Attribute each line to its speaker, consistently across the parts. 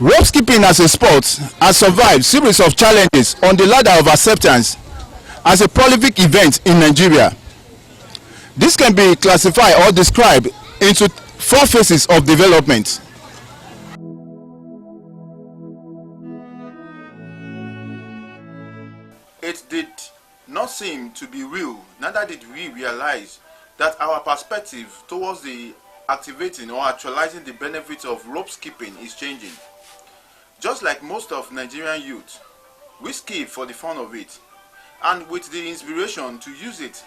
Speaker 1: Rope skipping as a sport has survived series of challenges on the ladder of acceptance as a prolific event in Nigeria. This can be classified or described into four phases of development. It did not seem to be real, neither did we realize that our perspective towards the activating or actualizing the benefits of rope skipping is changing. Just like most of Nigerian youth, we skip for the fun of it and with the inspiration to use it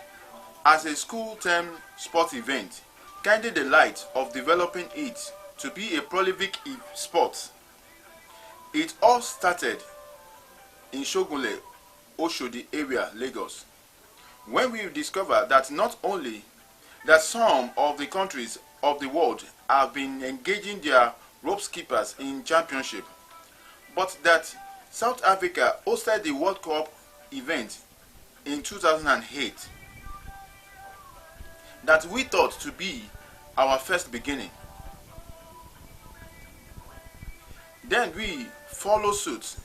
Speaker 1: as a school term sport event, guiding the light of developing it to be a prolific sport. It all started in Shogunle, Oshodi area, Lagos, when we discovered that not only that some of the countries of the world have been engaging their rope skippers in championship, but that South Africa hosted the World Cup event in 2008 that we thought to be our first beginning. Then we followed suit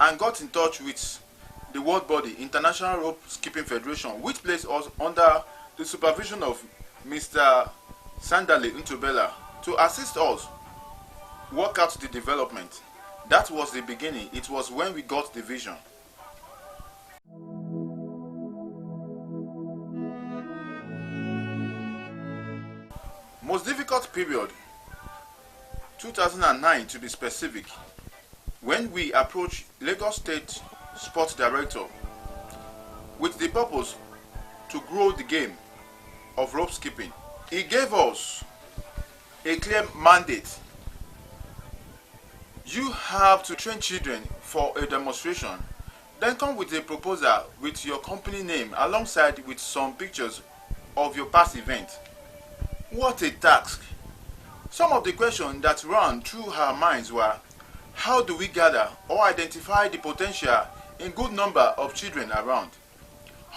Speaker 1: and got in touch with the world body, International Rope Skipping Federation, which placed us under the supervision of Mr. Sandale Ntubela to assist us work out the development. That was the beginning. It was when we got the vision. Most difficult period, 2009 to be specific, when we approached Lagos State Sports Director with the purpose to grow the game of rope skipping. He gave us a clear mandate. You have to train children for a demonstration, then come with a proposal with your company name alongside with some pictures of your past event. What a task! Some of the questions that ran through our minds were, how do we gather or identify the potential in good number of children around?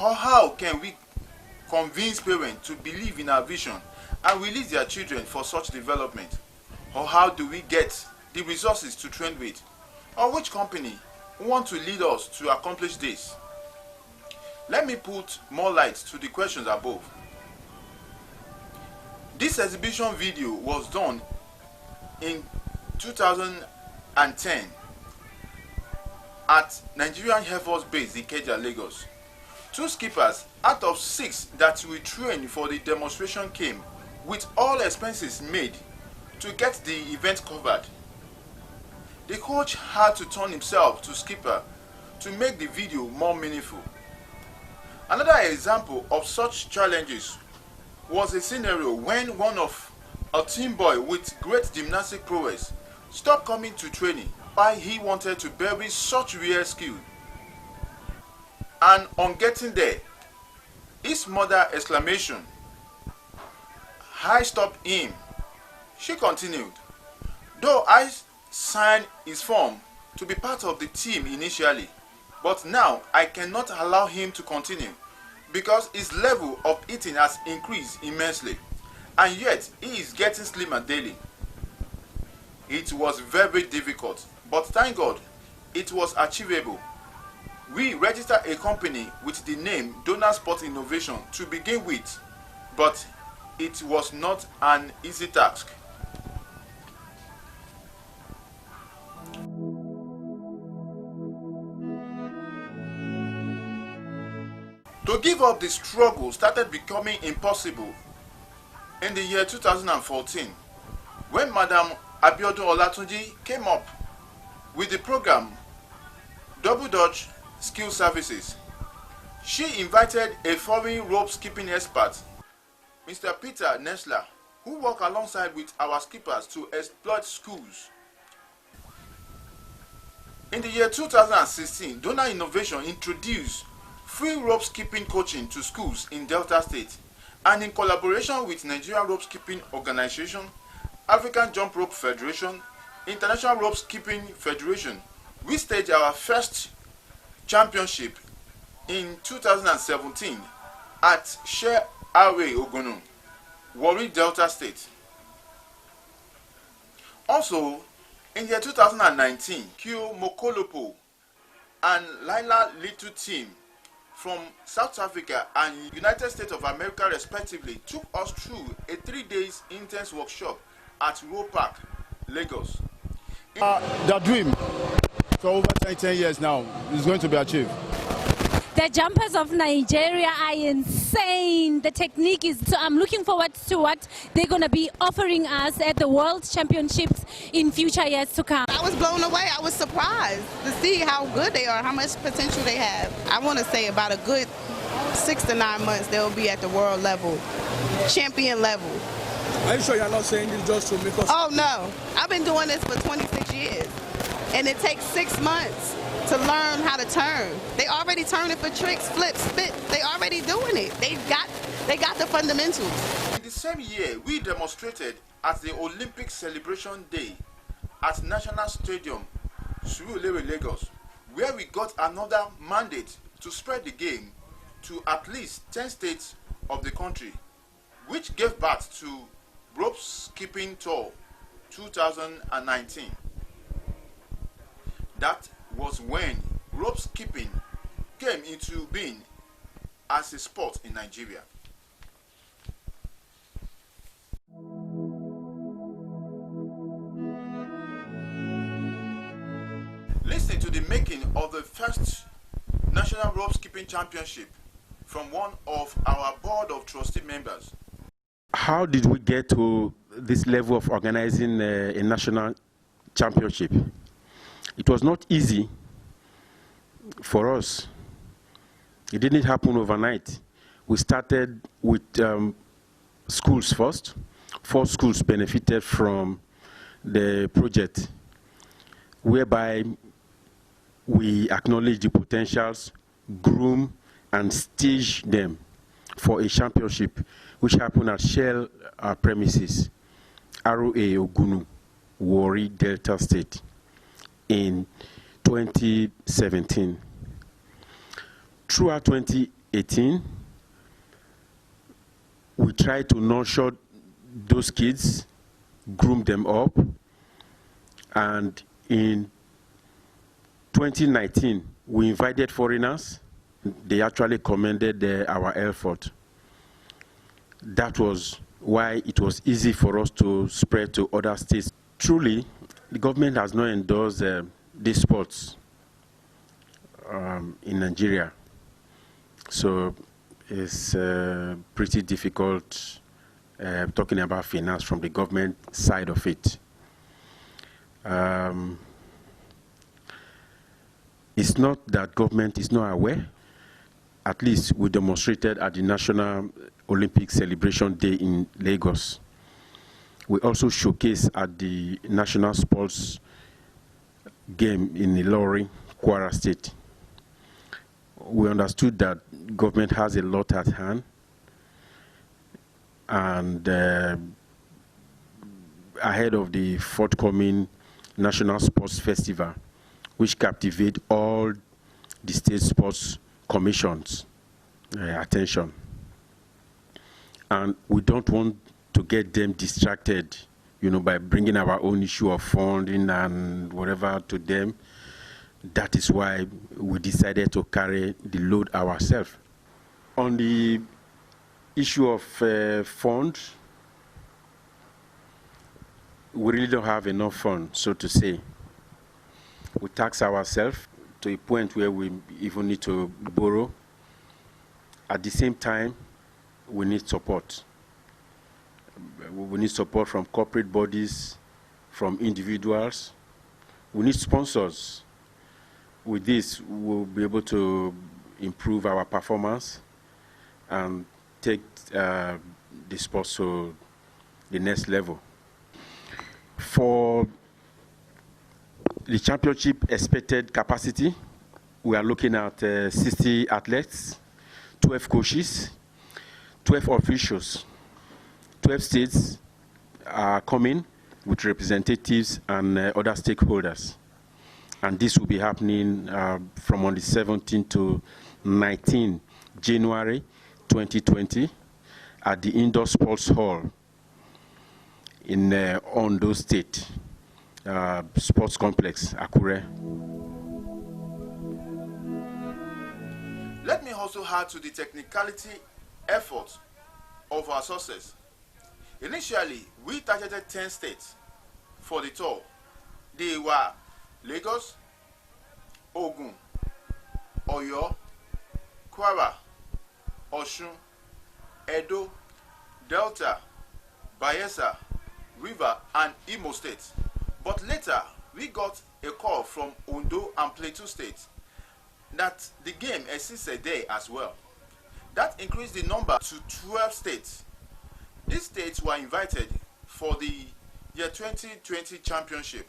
Speaker 1: Or how can we convince parents to believe in our vision and release their children for such development? Or how do we get the resources to train with? Or which company want to lead us to accomplish this? Let me put more light to the questions above. This exhibition video was done in 2010 at Nigerian Air Force Base, Ikeja, Lagos. 2 skippers out of 6 that we trained for the demonstration came with all expenses made to get the event covered. The coach had to turn himself to skipper to make the video more meaningful. Another example of such challenges was a scenario when one of a team boy with great gymnastic prowess stopped coming to training while he wanted to bury such rare skill. And on getting there, his mother exclamation, I stopped him. She continued, though I signed his form to be part of the team initially, but now I cannot allow him to continue because his level of eating has increased immensely, and yet he is getting slimmer daily. It was very difficult, but thank God it was achievable. We registered a company with the name Donor Sport Innovation to begin with, but it was not an easy task. To give up the struggle started becoming impossible in the year 2014 when Madam Abiodun Olatunji came up with the program Double Dutch Skill Services. She invited a foreign rope skipping expert, Mr. Peter Nessler, who worked alongside with our skippers to exploit schools. In the year 2016, Donor Innovation introduced free rope skipping coaching to schools in Delta State, and in collaboration with Nigerian Rope Skipping Organization, African Jump Rope Federation, International Rope Skipping Federation, we staged our first championship in 2017 at Share Awe Ogonu, Warri, Delta State. Also, In the year 2019, Kyo Mokolopo and Laila Little team from South Africa and United States of America respectively took us through a 3 days intense workshop at Roe Park, Lagos.
Speaker 2: The dream for over 10 years now is going to be achieved.
Speaker 3: The jumpers of Nigeria are insane. The technique is, so I'm looking forward to what they're going to be offering us at the World Championships in future years to come.
Speaker 4: I was blown away. I was surprised to see how good they are, how much potential they have. I want to say about a good 6 to 9 months they'll be at the world level, champion level.
Speaker 5: Are you sure you're not saying this just to make us?
Speaker 4: Oh no, I've been doing this for 26 years and it takes 6 months to learn how to turn. They already turning for tricks, flips, spit. They already doing it. They got the fundamentals.
Speaker 1: In the same year, we demonstrated at the Olympic Celebration Day at National Stadium, Surulere, Lagos, where we got another mandate to spread the game to at least 10 states of the country, which gave birth to Rope Skipping Tour 2019. That was when rope skipping came into being as a sport in Nigeria. Listen to the making of the first National Rope Skipping Championship from one of our Board of Trustee members.
Speaker 6: How did we get to this level of organizing a national championship? It was not easy for us. It didn't happen overnight. We started with schools first. 4 schools benefited from the project, whereby we acknowledge the potentials, groom and stage them for a championship, which happened at Shell premises, ROA Ogunu, Warri, Delta State, in 2017. Throughout 2018, we tried to nurture those kids, groom them up, and in 2019, we invited foreigners. They actually commended our effort. That was why it was easy for us to spread to other states. Truly, the government has not endorsed these sports in Nigeria. So it's pretty difficult talking about finance from the government side of it. It's not that government is not aware. At least we demonstrated at the National Olympic Celebration Day in Lagos. We also showcased at the National Sports Game in Ilorin, Kwara State. We understood that government has a lot at hand, and ahead of the forthcoming National Sports Festival, which captivate all the state sports commissions' attention. And we don't want to get them distracted, by bringing our own issue of funding and whatever to them. That is why we decided to carry the load ourselves. On the issue of funds, we really don't have enough funds, so to say. We tax ourselves to a point where we even need to borrow. At the same time, we need support. We need support from corporate bodies, from individuals. We need sponsors. With this, we'll be able to improve our performance and take the sports to the next level. For the championship expected capacity, we are looking at 60 athletes, 12 coaches, 12 officials. 12 states are coming with representatives and other stakeholders. And this will be happening from on the 17th to 19th January 2020 at the Indoor Sports Hall in Ondo State. Sports Complex, Akure.
Speaker 1: Let me also add to the technicality effort of our success. Initially, we targeted 10 states for the tour. They were Lagos, Ogun, Oyo, Kwara, Osun, Edo, Delta, Bayelsa, River, and Imo State. But later, we got a call from Ondo and Plateau State that the game existed there as well. That increased the number to 12 states. These states were invited for the year 2020 championship.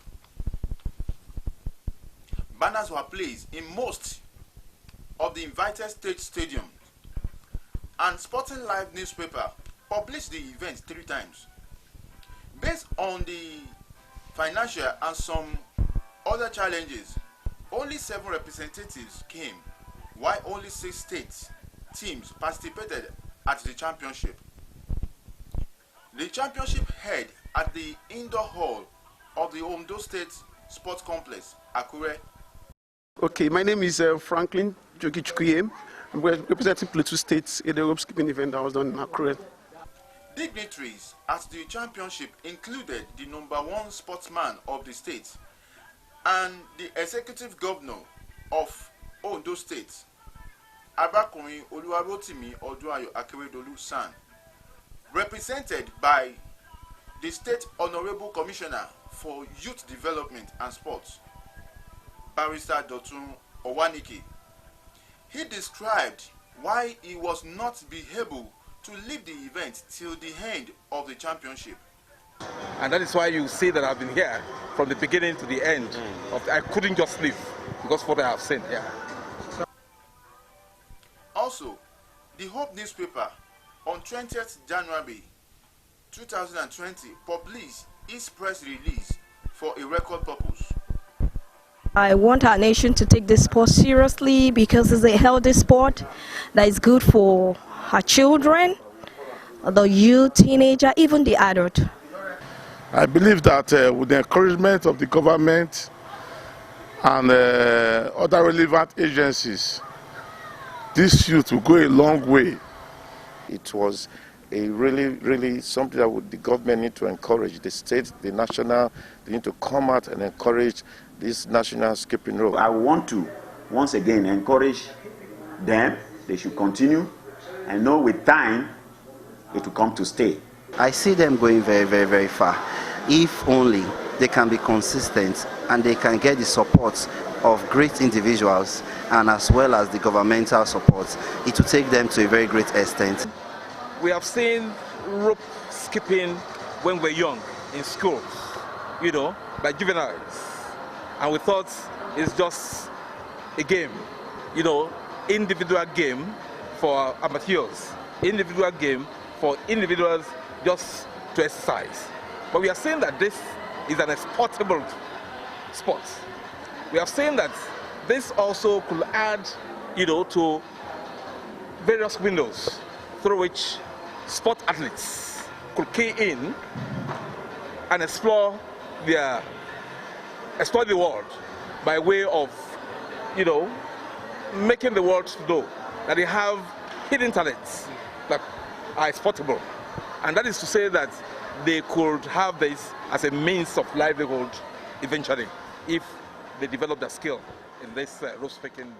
Speaker 1: Banners were placed in most of the invited state stadiums, and Sporting Life newspaper published the event 3 times. Based on the financial and some other challenges, only 7 representatives came, while only 6 state teams participated at the championship. The championship held at the indoor hall of the Ondo State Sports Complex, Akure.
Speaker 7: Okay, my name is Franklin Jogichukuyem. I'm representing Plateau State in the rope skipping event that was done in Akure.
Speaker 1: Dignitaries at the championship included the #1 sportsman of the state and the executive governor of Ondo State, Abakunrin Oluwarotimi Odunayo Akeredolu San, represented by the State Honorable Commissioner for Youth Development and Sports, Barrister Dotun Owanike. He described why he was not be able to leave the event till the end of the championship.
Speaker 8: And that is why you see that I've been here from the beginning to the end. I couldn't just leave because of what I have seen here.
Speaker 1: Also, the Hope newspaper on 20th January 2020 published its press release for a record purpose.
Speaker 9: I want our nation to take this sport seriously because it's a healthy sport that is good for our children, the youth, teenager, even the adult.
Speaker 10: I believe that with the encouragement of the government and other relevant agencies, this youth will go a long way.
Speaker 11: It was a really something that the government need to encourage. The state, the national, they need to come out and encourage this national skipping rope.
Speaker 12: I want to once again encourage them. They should continue and know with time it will come to stay.
Speaker 13: I see them going very far. If only they can be consistent and they can get the support of great individuals and as well as the governmental support, it will take them to a very great extent.
Speaker 8: We have seen rope skipping when we're young in school, by juveniles. And we thought it's just a game, individual game for amateurs, individual game for individuals just to exercise. But we are saying that this is an exportable sport. We are saying that this also could add, to various windows through which sport athletes could key in and explore the world by way of, making the world know that they have hidden talents that are exportable. And that is to say that they could have this as a means of livelihood eventually if they develop their skill in this rope skipping